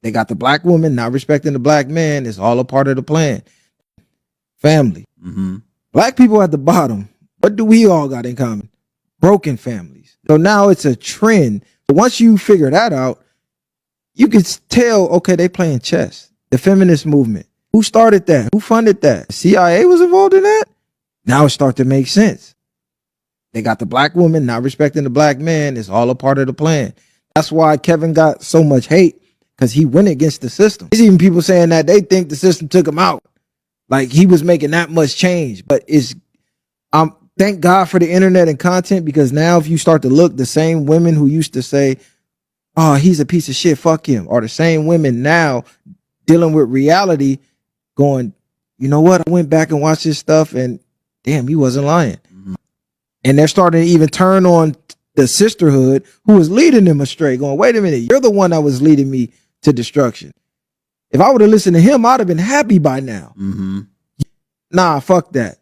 They got the black woman not respecting the black man. It's all a part of the plan. Family. Black people at the bottom. What do we all got in common? Broken families. So now it's a trend. Once you figure that out, you can tell, okay, they playing chess. The feminist movement. Who started that? Who funded that? The CIA was involved in that? Now it starts to make sense. They got the black woman not respecting the black man. It's all a part of the plan. That's why Kevin got so much hate, because he went against the system. There's even people saying that they think the system took him out. Like he was making that much change. But it's thank God for the internet and content, because now if you start to look, the same women who used to say, oh, he's a piece of shit, fuck him, are the same women now dealing with reality going, you know what? I went back and watched this stuff and damn, he wasn't lying. And they're starting to even turn on the sisterhood who was leading them astray, going, wait a minute, you're the one that was leading me to destruction. If I would have listened to him, I'd have been happy by now. Nah, fuck that.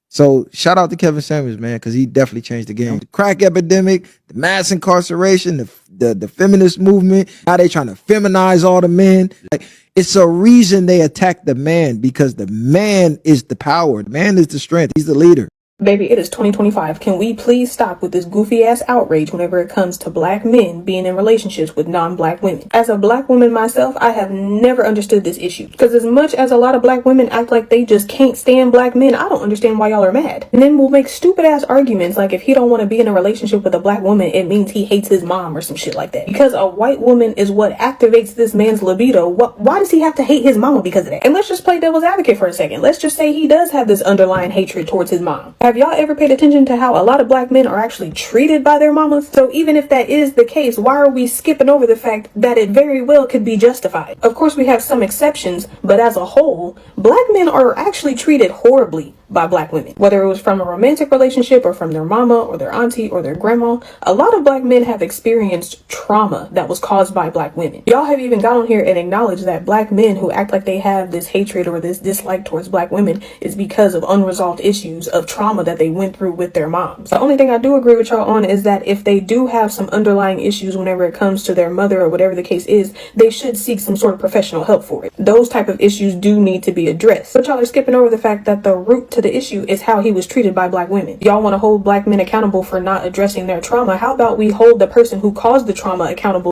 So shout out to Kevin Samuels, man, because he definitely changed the game. The crack epidemic, the mass incarceration, the feminist movement, how they trying to feminize all the men. Like, it's a reason they attack the man, because the man is the power. The man is the strength. He's the leader. Baby, it is 2025. Can we please stop with this goofy ass outrage whenever it comes to black men being in relationships with non-black women? As a black woman myself, I have never understood this issue. Because as much as a lot of black women act like they just can't stand black men, I don't understand why y'all are mad. And then we'll make stupid ass arguments like if he don't want to be in a relationship with a black woman, it means he hates his mom or some shit like that. Because a white woman is what activates this man's libido. Why does he have to hate his mama because of that? And let's just play devil's advocate for a second. Let's just say he does have this underlying hatred towards his mom. Have y'all ever paid attention to how a lot of black men are actually treated by their mamas? So even if that is the case, why are we skipping over the fact that it very well could be justified? Of course, we have some exceptions, but as a whole, black men are actually treated horribly by black women. Whether it was from a romantic relationship or from their mama or their auntie or their grandma, a lot of black men have experienced trauma that was caused by black women. Y'all have even got on here and acknowledged that black men who act like they have this hatred or this dislike towards black women is because of unresolved issues of trauma that they went through with their moms. The only thing I do agree with y'all on is that if they do have some underlying issues whenever it comes to their mother or whatever the case is, they should seek some sort of professional help for it. Those type of issues do need to be addressed. But y'all are skipping over the fact that the root to the issue is how he was treated by black women. Y'all want to hold black men accountable for not addressing their trauma. How about we hold the person who caused the trauma accountable?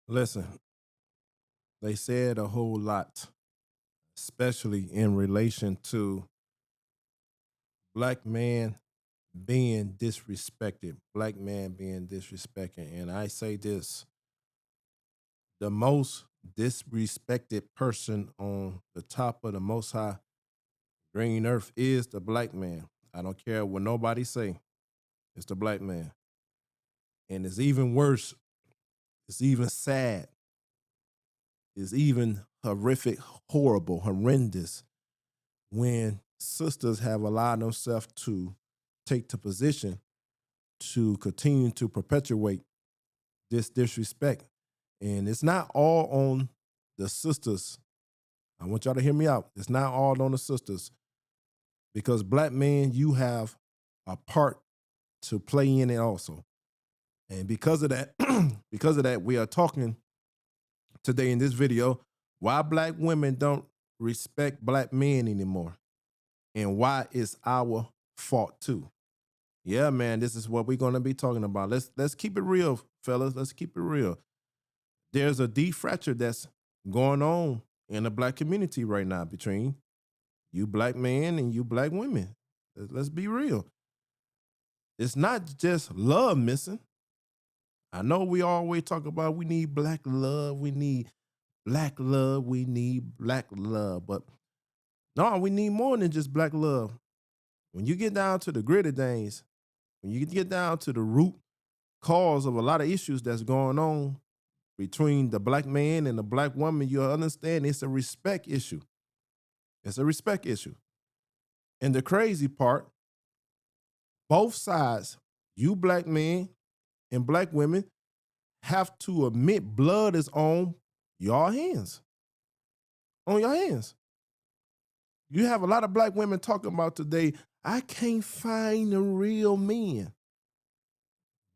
Listen, they said a whole lot, especially in relation to black man being disrespected, black man being disrespected. And I say this, the most disrespected person on the top of the most high green earth is the black man. I don't care what nobody say. It's the black man. And it's even worse. It's even sad. It's even horrific, horrible, horrendous when sisters have allowed themselves to take the position to continue to perpetuate this disrespect. And it's not all on the sisters. I want y'all to hear me out. It's not all on the sisters. Because black men, you have a part to play in it also. And because of that, we are talking today in this video why black women don't respect black men anymore and why it's our fault too. Yeah, man, this is what we're going to be talking about. Let's keep it real, fellas. Let's keep it real. There's a deep fracture that's going on in the black community right now between you black men and you black women. Let's be real. It's not just love missing. I know we always talk about we need black love, we need black love, we need black love. But no, we need more than just black love. When you get down to the gritty things, when you get down to the root cause of a lot of issues that's going on between the black man and the black woman, you understand it's a respect issue. It's a respect issue. And the crazy part, both sides, you black men and black women, have to admit blood is on your hands. On your hands. You have a lot of black women talking about today, I can't find a real man.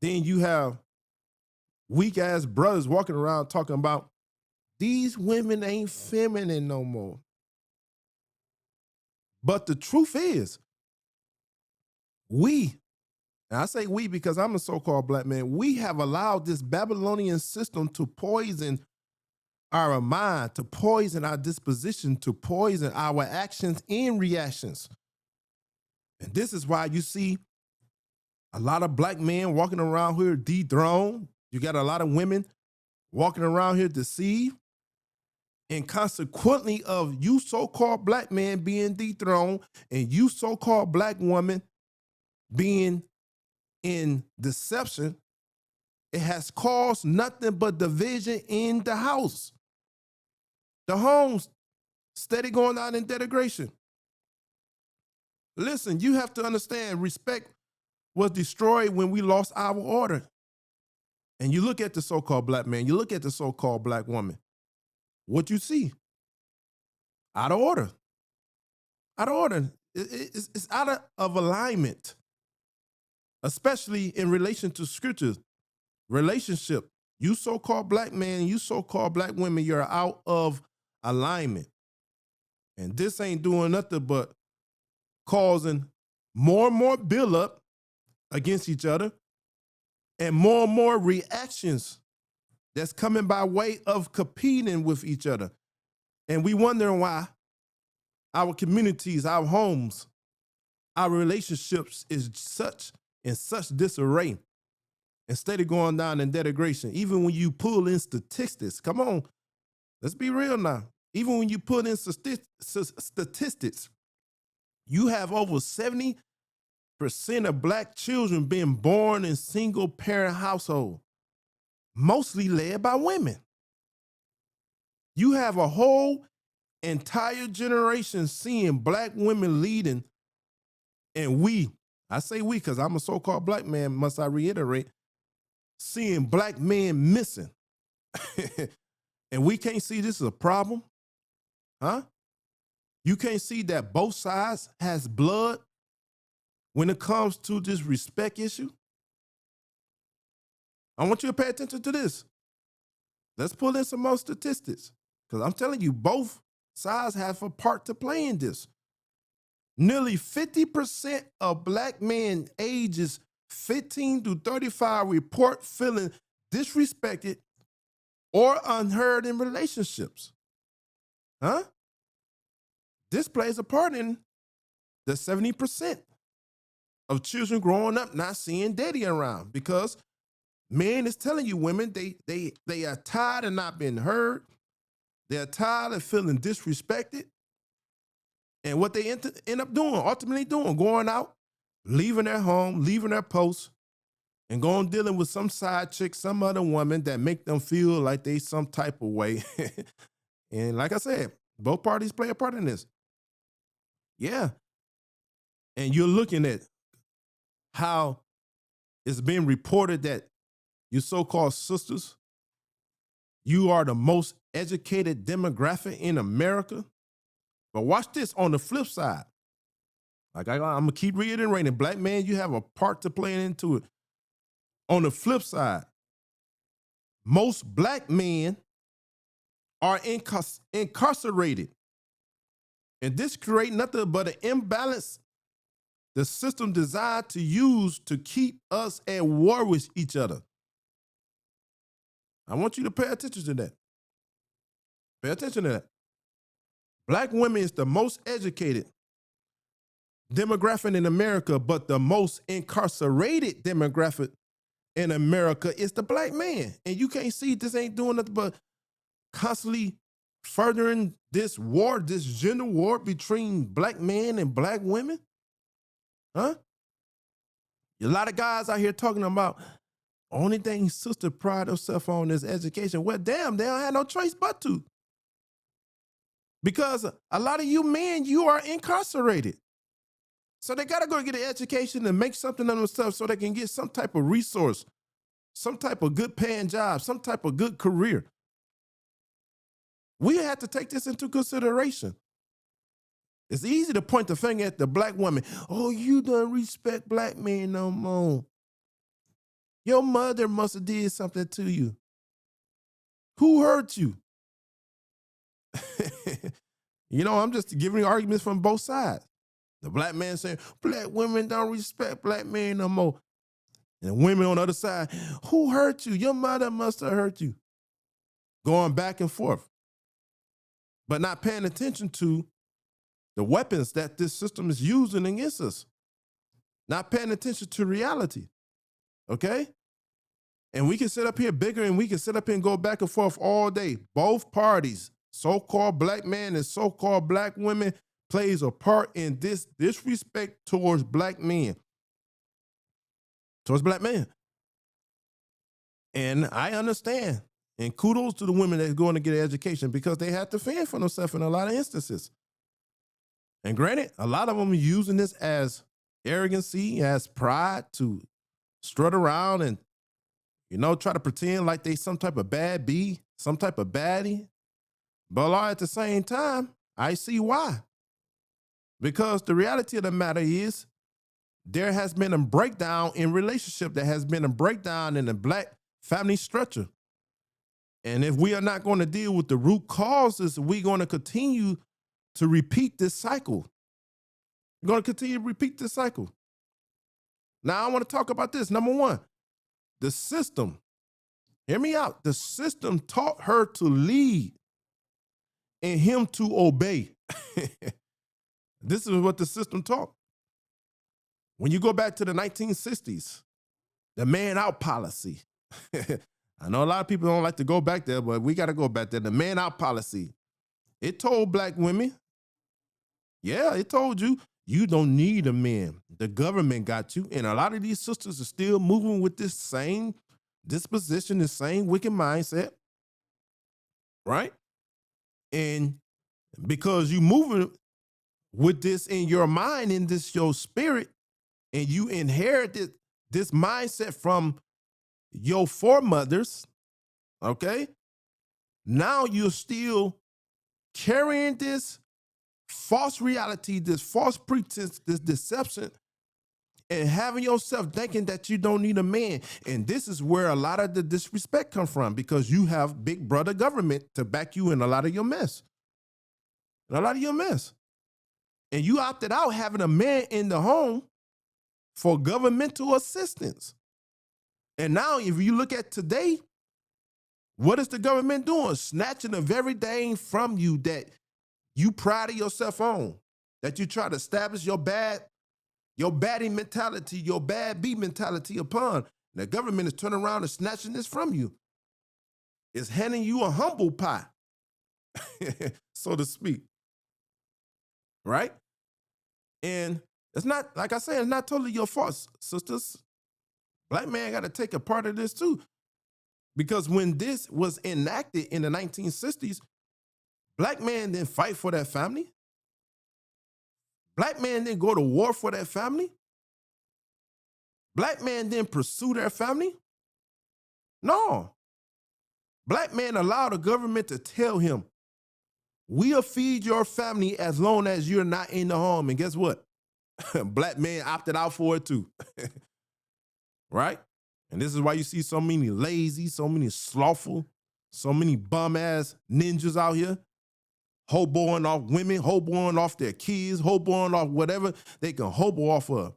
Then you have weak ass brothers walking around talking about These women ain't feminine no more. But the truth is, we, and I say we because I'm a so-called black man, we have allowed this Babylonian system to poison our mind, to poison our disposition, to poison our actions and reactions. And this is why you see a lot of black men walking around here dethroned. You got a lot of women walking around here deceived. And consequently of you so-called black man being dethroned and you so-called black woman being in deception, it has caused nothing but division in the house. The home's steady going out in degradation. Listen, you have to understand, respect was destroyed when we lost our order. And you look at the so-called black man, you look at the so-called black woman, what you see? Out of order. Out of order. It's out of alignment, especially in relation to scriptures, relationship. You so-called black man, you so-called black women, you're out of alignment. And this ain't doing nothing but causing more and more buildup against each other and more reactions that's coming by way of competing with each other. And we wondering why our communities, our homes, our relationships is in such disarray. Instead of going down in degradation, even when you pull in statistics, come on, let's be real now. Even when you put in statistics, you have over 70% of black children being born in single parent households, mostly led by women. You have a whole entire generation seeing black women leading, and I say we because I'm a so-called black man, must I reiterate, seeing black men missing. And we can't see this as a problem, huh? You can't see that both sides has blood when it comes to this respect issue. I want you to pay attention to this. Let's pull in some more statistics because I'm telling you, both sides have a part to play in this. Nearly 50% of black men ages 15 to 35 report feeling disrespected or unheard in relationships. Huh? This plays a part in the 70% of children growing up not seeing daddy around because men is telling you women they are tired of not being heard. They're tired of feeling disrespected. And what they end up doing, ultimately doing, going out, leaving their home, leaving their post, and going dealing with some side chick, some other woman that make them feel like they some type of way. And like I said, both parties play a part in this. Yeah. And you're looking at how it's being reported that you so-called sisters, you are the most educated demographic in America. But watch this on the flip side. Like I'm going to keep reiterating, black man, you have a part to play into it. On the flip side, most black men are incarcerated. And this creates nothing but an imbalance the system designed to use to keep us at war with each other. I want you to pay attention to that. Pay attention to that. Black women is the most educated demographic in America, but the most incarcerated demographic in America is the black man. And you can't see this ain't doing nothing but constantly furthering this war, this gender war between black men and black women. Huh? A lot of guys out here talking about only thing sister pride herself on is education. Well, damn, they don't have no choice but to. Because a lot of you men, you are incarcerated. So they got to go get an education and make something of themselves so they can get some type of resource, some type of good paying job, some type of good career. We have to take this into consideration. It's easy to point the finger at the black woman. Oh, you don't respect black men no more. Your mother must have did something to you. Who hurt you? I'm just giving you arguments from both sides. The black man saying, black women don't respect black men no more. And women on the other side, who hurt you? Your mother must have hurt you. Going back and forth. But not paying attention to the weapons that this system is using against us. Not paying attention to reality. Okay? And we can sit up here bigger and we can sit up here and go back and forth all day. Both parties, so-called black men and so-called black women, plays a part in this disrespect towards black men. Towards black men. And I understand. And kudos to the women that's going to get an education because they have to fend for themselves in a lot of instances. And granted, a lot of them are using this as arrogancy, as pride to strut around and, try to pretend like they some type of bad bee, some type of baddie. But at the same time, I see why. Because the reality of the matter is there has been a breakdown in relationship. There has been a breakdown in the black family structure. And if we are not going to deal with the root causes, we're going to continue to repeat this cycle. We're going to continue to repeat this cycle. Now, I want to talk about this. Number one, the system. Hear me out. The system taught her to lead and him to obey. This is what the system taught. When you go back to the 1960s, the man out policy. I know a lot of people don't like to go back there, but we got to go back there. The man out policy. It told black women, it told you, you don't need a man. The government got you. And a lot of these sisters are still moving with this same disposition, the same wicked mindset. Right? And because you moving with this in your mind, in this your spirit, and you inherited this mindset from your foremothers, okay? Now you're still carrying this false reality, this false pretense, this deception, and having yourself thinking that you don't need a man. And this is where a lot of the disrespect comes from, because you have big brother government to back you in a lot of your mess. And you opted out having a man in the home for governmental assistance. And now if you look at today, what is the government doing? Snatching the very thing from you that you pride yourself on, that you try to establish your baddie mentality, your bad bee mentality upon. The government is turning around and snatching this from you. It's handing you a humble pie, so to speak. Right? And it's not, like I said, it's not totally your fault, sisters. Black man got to take a part of this too. Because when this was enacted in the 1960s, black man didn't fight for that family. Black man didn't go to war for that family. Black man didn't pursue their family. No. Black man allowed the government to tell him, we'll feed your family as long as you're not in the home. And guess what? Black man opted out for it too. Right? And this is why you see so many lazy, so many slothful, so many bum-ass ninjas out here, hoboing off women, hoboing off their kids, hoboing off whatever they can hobo off of.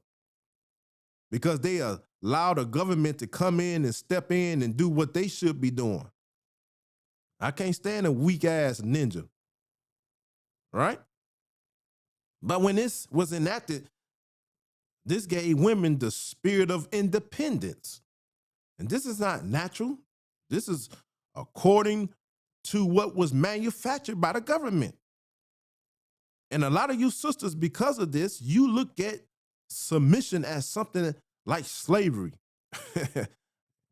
Because they allow the government to come in and step in and do what they should be doing. I can't stand a weak-ass ninja. Right? But when this was enacted, this gave women the spirit of independence. And this is not natural. This is according to what was manufactured by the government. And a lot of you sisters, because of this, you look at submission as something like slavery,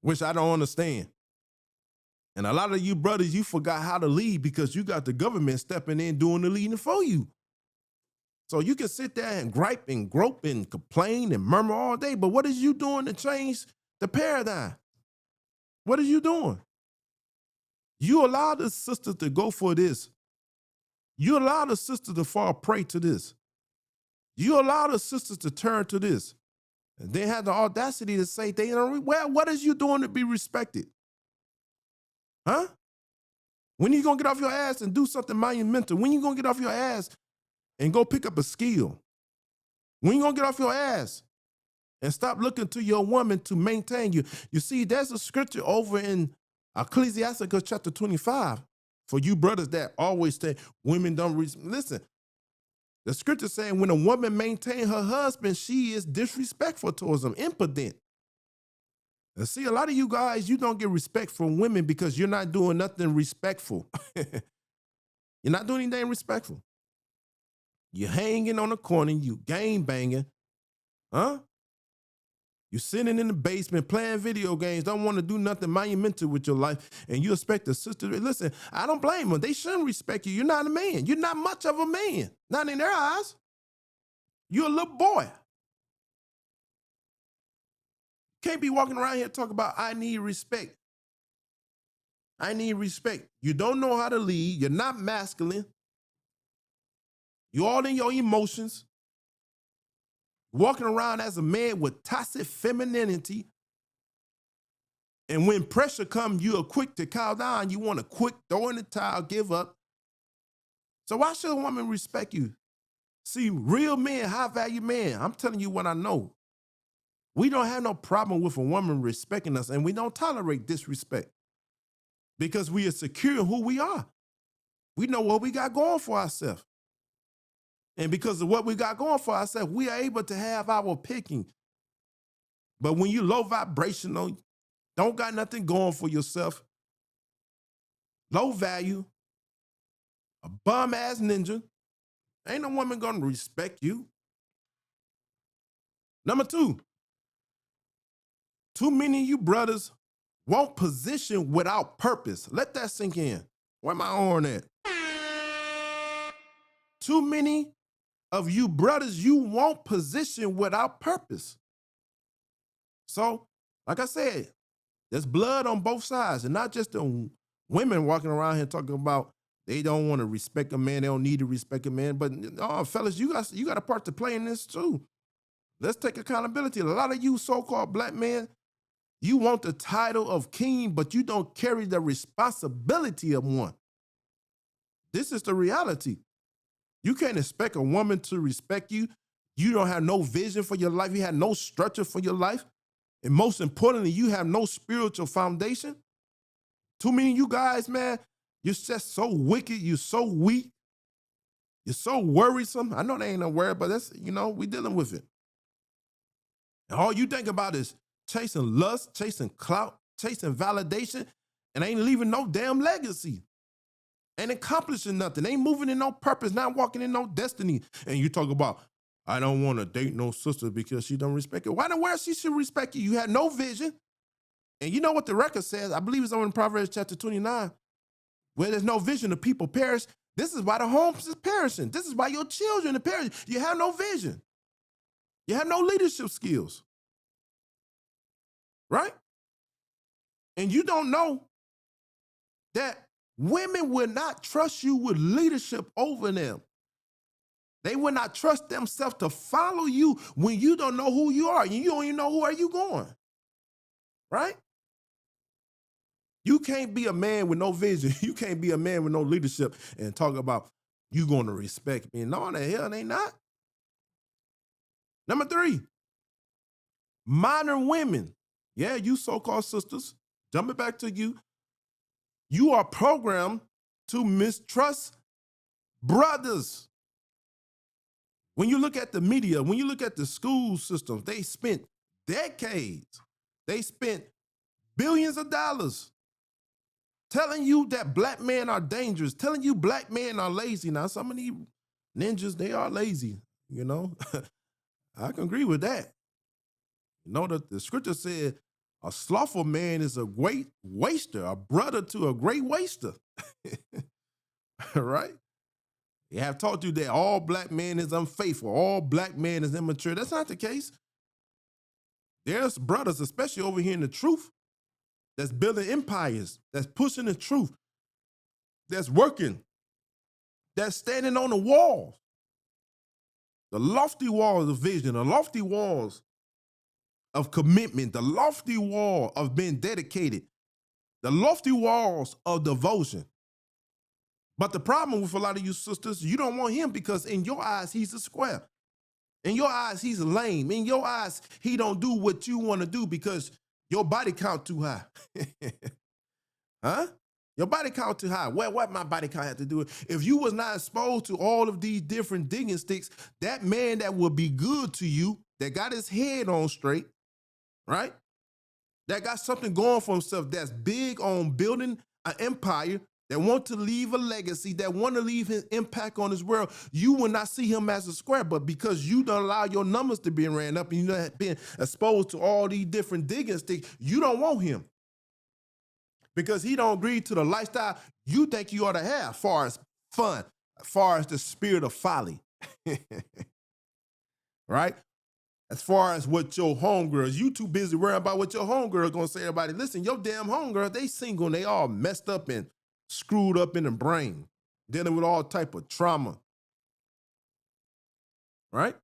which I don't understand. And a lot of you brothers, you forgot how to lead because you got the government stepping in doing the leading for you. So you can sit there and gripe and grope and complain and murmur all day, but what is you doing to change the paradigm? What are you doing? You allow the sister to go for this. You allow the sister to fall prey to this. You allow the sisters to turn to this. And they have the audacity to say, well, what is you doing to be respected? Huh? When are you going to get off your ass and do something monumental? When are you going to get off your ass and go pick up a skill? When are you going to get off your ass and stop looking to your woman to maintain you? You see, there's a scripture over in Ecclesiasticus chapter 25 for you brothers that always say women don't listen. The scripture saying when a woman maintains her husband, she is disrespectful towards him, impotent. And see, a lot of you guys, you don't get respect from women because you're not doing nothing respectful. You're not doing anything respectful. You're hanging on the corner, you game banging, huh? You sitting in the basement playing video games, don't want to do nothing monumental with your life, and you expect a sister to listen. I don't blame them. They shouldn't respect you. You're not a man. You're not much of a man. Not in their eyes. You're a little boy. Can't be walking around here talking about I need respect. I need respect. You don't know how to lead. You're not masculine. You're all in your emotions. Walking around as a man with toxic femininity. And when pressure comes, you are quick to cow down. You want to quick throw in the towel, give up. So why should a woman respect you? See, real men, high-value men, I'm telling you what I know. We don't have no problem with a woman respecting us, and we don't tolerate disrespect because we are secure in who we are. We know what we got going for ourselves. And because of what we got going for ourselves, we are able to have our picking. But when you low vibrational, don't got nothing going for yourself, low value, a bum-ass ninja, ain't no woman gonna respect you. Number two, too many of you brothers want position without purpose. Let that sink in. Where my horn at? Too many of you brothers, you want position without purpose. So, like I said, there's blood on both sides, and not just the women walking around here talking about they don't want to respect a man, they don't need to respect a man. But fellas, you got a part to play in this too. Let's take accountability. A lot of you so-called black men, you want the title of king, but you don't carry the responsibility of one. This is the reality. You can't expect a woman to respect you. You don't have no vision for your life. You have no structure for your life. And most importantly, you have no spiritual foundation. Too many of you guys, man, you're just so wicked. You're so weak. You're so worrisome. I know they ain't no word, but that's, we dealing with it. And all you think about is chasing lust, chasing clout, chasing validation, and ain't leaving no damn legacy. Ain't accomplishing nothing. Ain't moving in no purpose, not walking in no destiny. And you talk about, I don't want to date no sister because she don't respect it. Why the world she should respect you? You had no vision. And you know what the record says? I believe it's on in Proverbs chapter 29. Where there's no vision, the people perish. This is why the homes is perishing. This is why your children are perishing. You have no vision. You have no leadership skills. Right? And you don't know that women will not trust you with leadership over them. They will not trust themselves to follow you when you don't know who you are. And you don't even know where you going. Right? You can't be a man with no vision. You can't be a man with no leadership and talk about you going to respect me. No, the hell they not. Number three, modern women. Yeah, you so-called sisters, jumping back to you. You are programmed to mistrust brothers. When you look at the media, when you look at the school systems, they spent decades, they spent billions of dollars telling you that black men are dangerous, telling you black men are lazy. Now, some of these ninjas, they are lazy, I can agree with that. The scripture said, a slothful man is a great waster, a brother to a great waster. Right? They have taught you that all black men is unfaithful, all black men is immature. That's not the case. There's brothers, especially over here in the truth, that's building empires, that's pushing the truth, that's working, that's standing on the walls. The lofty walls of vision, the lofty walls of commitment, the lofty wall of being dedicated, the lofty walls of devotion. But the problem with a lot of you sisters, you don't want him because in your eyes, he's a square. In your eyes, he's lame. In your eyes, he don't do what you want to do because your body count too high. Huh? Your body count too high. Well, what my body count had to do with? If you was not exposed to all of these different digging sticks, that man that would be good to you, that got his head on straight, right? That got something going for himself, that's big on building an empire, that want to leave a legacy, that want to leave his impact on this world, you will not see him as a square. But because you don't allow your numbers to be ran up and you don't been exposed to all these different digging sticks, you don't want him. Because he don't agree to the lifestyle you think you ought to have, as far as fun, as far as the spirit of folly. Right? As far as what your homegirls, you too busy worrying about what your homegirl gonna say about it. Listen, your damn homegirl, they single and they all messed up and screwed up in the brain, dealing with all type of trauma. Right?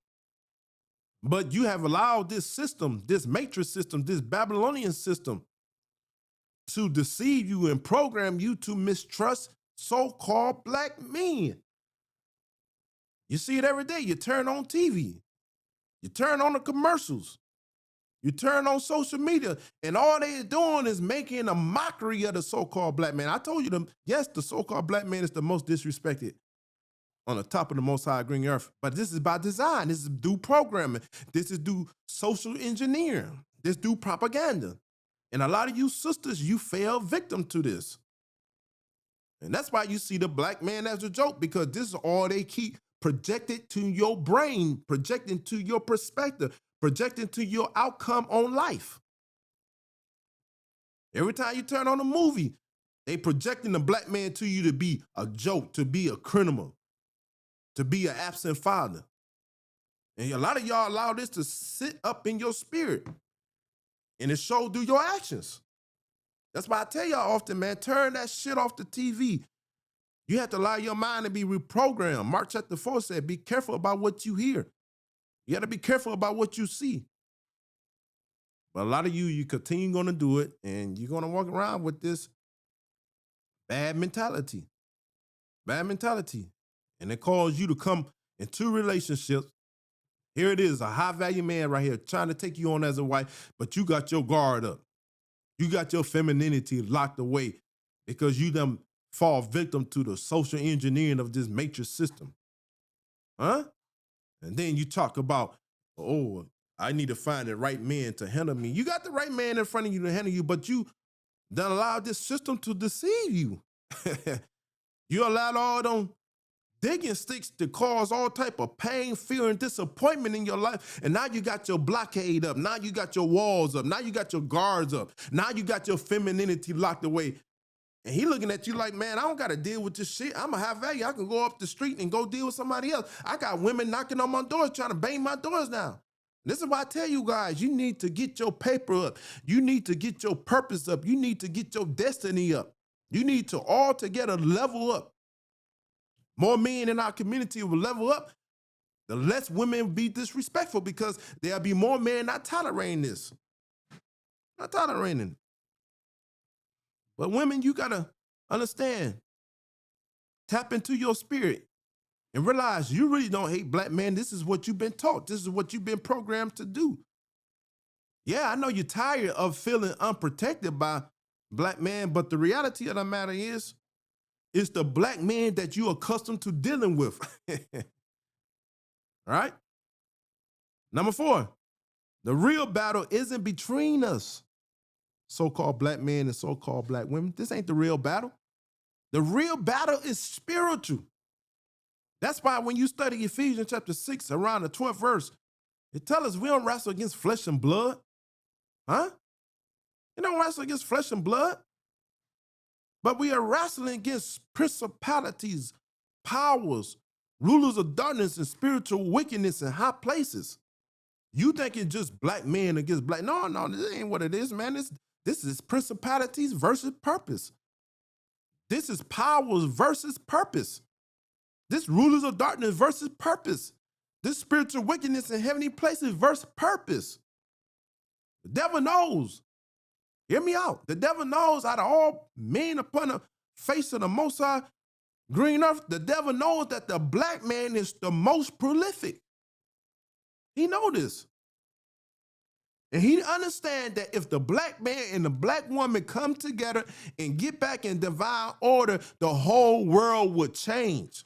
But you have allowed this system, this matrix system, this Babylonian system to deceive you and program you to mistrust so-called black men. You see it every day. You turn on TV. You turn on the commercials. You turn on social media, and all they're doing is making a mockery of the so-called black man. I told you them, yes, the so-called black man is the most disrespected on the top of the most high green earth. But this is by design. This is due programming. This is due social engineering. This due propaganda. And a lot of you sisters, you fell victim to this. And that's why you see the black man as a joke, because this is all they keep projected to your brain, projecting to your perspective, projecting to your outcome on life. Every time you turn on a movie, they projecting the black man to you to be a joke, to be a criminal, to be an absent father. And a lot of y'all allow this to sit up in your spirit, and it shows through your actions. That's why I tell y'all often, man, turn that shit off the TV. You have to allow your mind to be reprogrammed. Mark chapter 4 said, be careful about what you hear. You got to be careful about what you see. But a lot of you continue going to do it, and you're going to walk around with this bad mentality. Bad mentality. And it calls you to come into relationships. Here it is, a high-value man right here trying to take you on as a wife, but you got your guard up. You got your femininity locked away because you done fall victim to the social engineering of this matrix system. Huh? And then you talk about, oh, I need to find the right man to handle me. You got the right man in front of you to handle you, but you done allowed this system to deceive you. You allowed all them digging sticks to cause all type of pain, fear, and disappointment in your life. And now you got your blockade up. Now you got your walls up. Now you got your guards up. Now you got your femininity locked away. And he looking at you like, man, I don't got to deal with this shit. I'm a high value. I can go up the street and go deal with somebody else. I got women knocking on my doors trying to bang my doors down. This is why I tell you guys, you need to get your paper up. You need to get your purpose up. You need to get your destiny up. You need to all together level up. More men in our community will level up, the less women be disrespectful, because there'll be more men not tolerating this. Not tolerating. But women, you gotta understand, tap into your spirit and realize you really don't hate black men. This is what you've been taught. This is what you've been programmed to do. Yeah, I know you're tired of feeling unprotected by black men, but the reality of the matter is, it's the black man that you're accustomed to dealing with. All right? Number 4, the real battle isn't between us, so-called black men and so-called black women. This ain't the real battle. The real battle is spiritual. That's why when you study Ephesians chapter 6, around the 12th verse, it tells us we don't wrestle against flesh and blood. Huh? You don't wrestle against flesh and blood. But we are wrestling against principalities, powers, rulers of darkness, and spiritual wickedness in high places. You think it's just black men against black? No, this ain't what it is, man. This is principalities versus purpose. This is powers versus purpose. This rulers of darkness versus purpose. This spiritual wickedness in heavenly places versus purpose. The devil knows. Hear me out. The devil knows out of all men upon the face of the Most High, Green earth, the devil knows that the black man is the most prolific. He knows this. And he understands that if the black man and the black woman come together and get back in divine order, the whole world would change.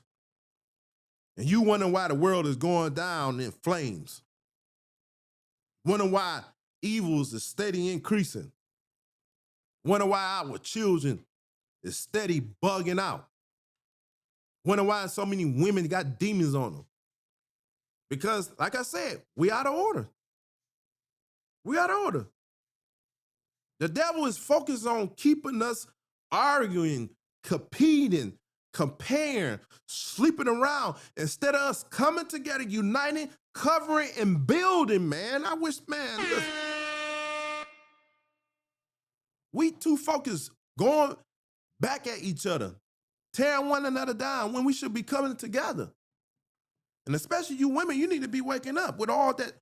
And you wonder why the world is going down in flames. Wonder why evils is steady increasing. Wonder why our children is steady bugging out. Wonder why so many women got demons on them. Because, like I said, we out of order. We out of order. The devil is focused on keeping us arguing, competing, comparing, sleeping around, instead of us coming together, uniting, covering, and building, man. I wish, man, we too focused going back at each other, tearing one another down when we should be coming together. And especially you women, you need to be waking up with all that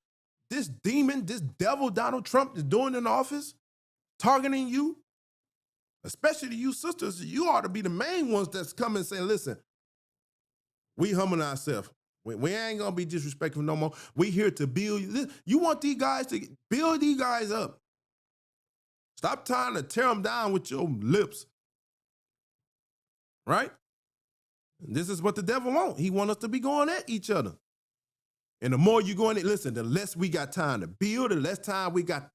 this demon, this devil Donald Trump is doing in office, targeting you. Especially you sisters, you ought to be the main ones that's coming and saying, listen, we humbling ourselves. We ain't gonna be disrespectful no more. We here to build. You want these guys to build these guys up. Stop trying to tear them down with your lips. Right? This is what the devil wants. He wants us to be going at each other. And the more you go in it, listen, the less we got time to build, the less time we got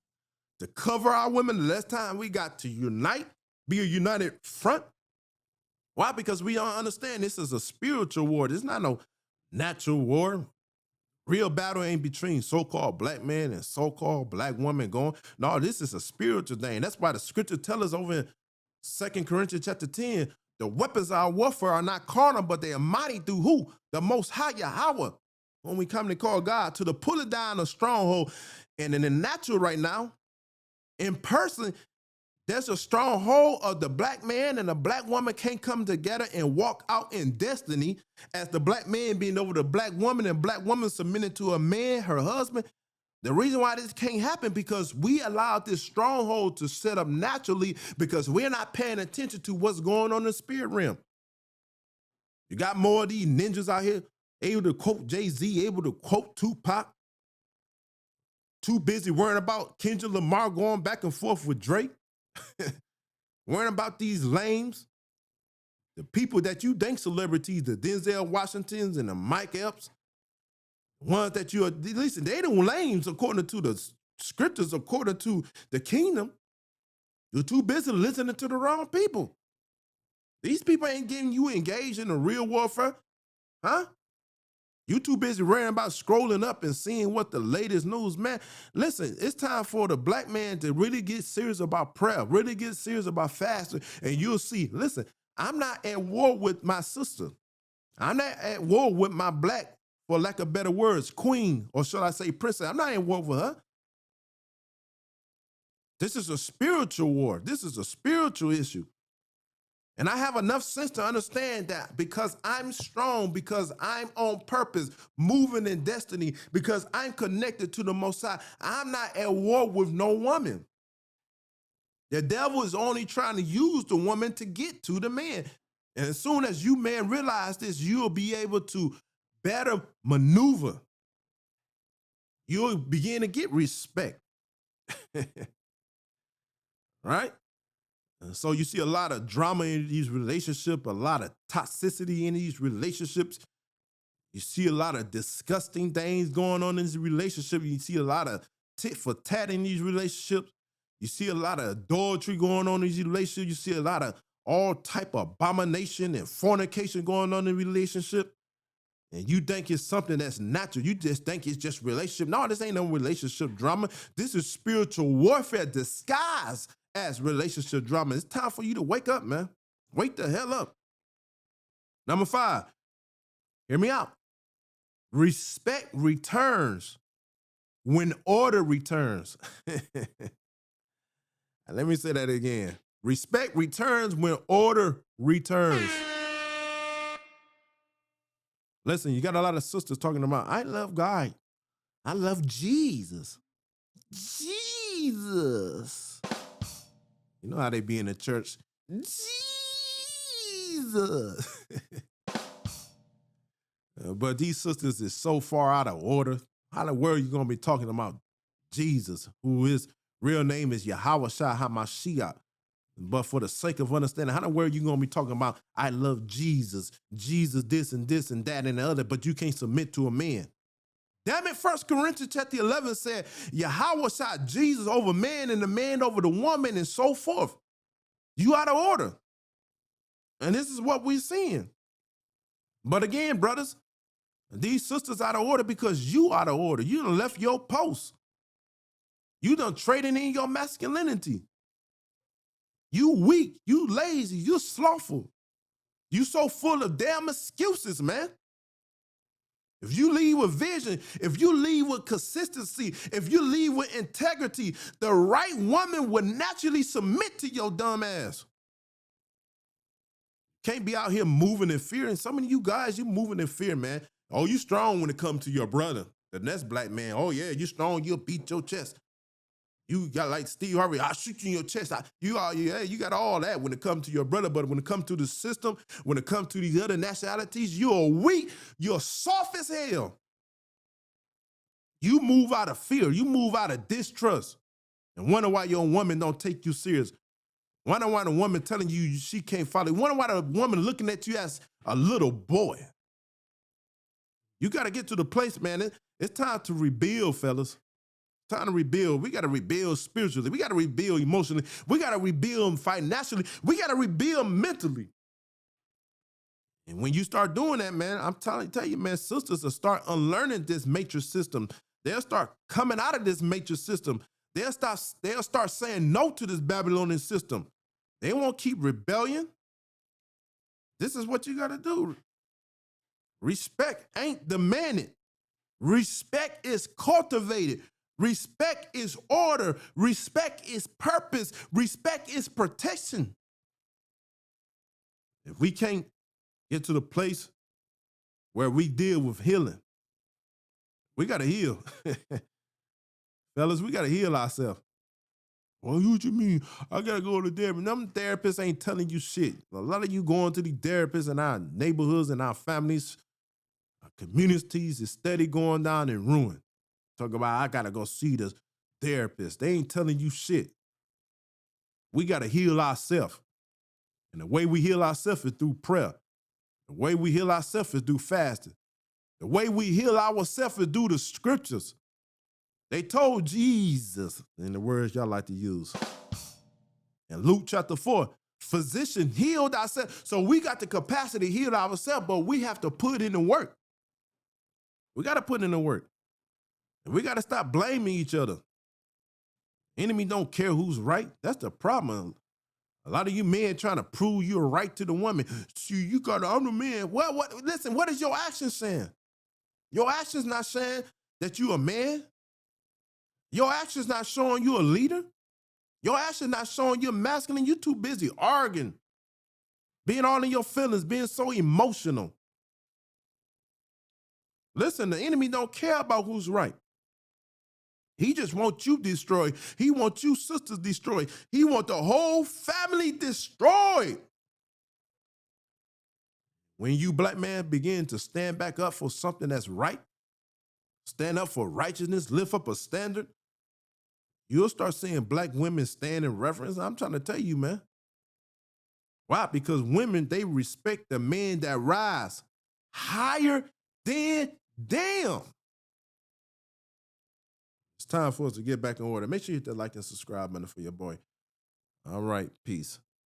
to cover our women, the less time we got to unite, be a united front. Why? Because we don't understand this is a spiritual war. This is not no natural war. Real battle ain't between so-called black men and so-called black women going. No, this is a spiritual thing. That's why the scripture tells us over in 2 Corinthians chapter 10, the weapons of our warfare are not carnal, but they are mighty through who? The Most High Yahweh. When we come to call God to the pull it down a stronghold. And in the natural right now, in person, there's a stronghold of the black man and the black woman can't come together and walk out in destiny as the black man being over the black woman and black woman submitting to a man, her husband. The reason why this can't happen because we allowed this stronghold to set up naturally because we're not paying attention to what's going on in the spirit realm. You got more of these ninjas out here able to quote Jay-Z, able to quote Tupac, too busy worrying about Kendrick Lamar going back and forth with Drake, worrying about these lames, the people that you think celebrities, the Denzel Washingtons and the Mike Epps, ones that you are, listen, they don't lames according to the scriptures, according to the kingdom. You're too busy listening to the wrong people. These people ain't getting you engaged in the real warfare, huh? You too busy worrying about scrolling up and seeing what the latest news, man. Listen, it's time for the black man to really get serious about prayer, really get serious about fasting, and you'll see, listen, I'm not at war with my sister. I'm not at war with my black, for lack of better words, queen, or should I say princess. I'm not at war with her. This is a spiritual war. This is a spiritual issue. And I have enough sense to understand that because I'm strong, because I'm on purpose, moving in destiny, because I'm connected to the Most High, I'm not at war with no woman. The devil is only trying to use the woman to get to the man. And as soon as you men realize this, you'll be able to better maneuver. You'll begin to get respect. Right? And so you see a lot of drama in these relationships, a lot of toxicity in these relationships. You see a lot of disgusting things going on in these relationships. You see a lot of tit for tat in these relationships. You see a lot of adultery going on in these relationships. You see a lot of all type of abomination and fornication going on in relationship. And you think it's something that's natural. You just think it's just relationship. No, this ain't no relationship drama. This is spiritual warfare disguised as relationship drama. It's time for you to wake up, man. Wake the hell up. Number 5, hear me out. Respect returns when order returns. Let me say that again. Respect returns when order returns. Listen, you got a lot of sisters talking about, I love God. I love Jesus. Jesus. You know how they be in the church? Jesus. Jesus. But these sisters is so far out of order. How in the world are you going to be talking about Jesus, who his real name is Yahweh Shai HaMashiach? But for the sake of understanding, how in the world are you going to be talking about, I love Jesus, Jesus this and that and the other, but you can't submit to a man? Damn it, 1 Corinthians chapter 11 said, Yahweh Shai, Jesus over man and the man over the woman and so forth. You out of order. And this is what we're seeing. But again, brothers, these sisters out of order because you out of order. You done left your post. You done traded in your masculinity. You weak, you lazy, you slothful. You so full of damn excuses, man. If you lead with vision, if you lead with consistency, if you lead with integrity, the right woman would naturally submit to your dumb ass. Can't be out here moving in fear. And some of you guys, you moving in fear, man. Oh, you strong when it comes to your brother. The next black man, oh yeah, you strong, you'll beat your chest. You got like Steve Harvey, I'll shoot you in your chest. You got all that when it comes to your brother, but when it comes to the system, when it comes to these other nationalities, you're weak, you're soft as hell. You move out of fear, you move out of distrust, and wonder why your woman don't take you serious. Wonder why the woman telling you she can't follow. Wonder why the woman looking at you as a little boy. You got to get to the place, man. It's time to rebuild, fellas. Time to rebuild. We got to rebuild spiritually. We got to rebuild emotionally. We got to rebuild financially. We got to rebuild mentally. And when you start doing that, man, I'm tell you, man, sisters will start unlearning this matrix system. They'll start coming out of this matrix system. They'll start saying no to this Babylonian system. They won't keep rebellion. This is what you got to do. Respect ain't demanded. Respect is cultivated. Respect is order. Respect is purpose. Respect is protection. If we can't get to the place where we deal with healing, we got to heal. Fellas, we got to heal ourselves. Well, what you mean? I got to go to therapy. Them therapists ain't telling you shit. A lot of you going to these therapists in our neighborhoods and our families, our communities is steady going down in ruin. Talk about, I got to go see the therapist. They ain't telling you shit. We got to heal ourselves. And the way we heal ourselves is through prayer. The way we heal ourselves is through fasting. The way we heal ourselves is through the scriptures. They told Jesus, in the words y'all like to use, in Luke chapter 4, physician healed ourselves. So we got the capacity to heal ourselves, but we have to put in the work. We got to put in the work. And we got to stop blaming each other. Enemy don't care who's right. That's the problem. A lot of you men trying to prove you're right to the woman. See, you got to, I'm the man. Well, listen, what is your action saying? Your action's not saying that you a man. Your action's not showing you a leader. Your action's not showing you're masculine. You're too busy arguing, being all in your feelings, being so emotional. Listen, the enemy don't care about who's right. He just wants you destroyed. He wants you sisters destroyed. He wants the whole family destroyed. When you black man begin to stand back up for something that's right, stand up for righteousness, lift up a standard, you'll start seeing black women stand in reverence. I'm trying to tell you, man. Why? Because women, they respect the men that rise higher than them. It's time for us to get back in order. Make sure you hit that like and subscribe button for your boy. All right, peace.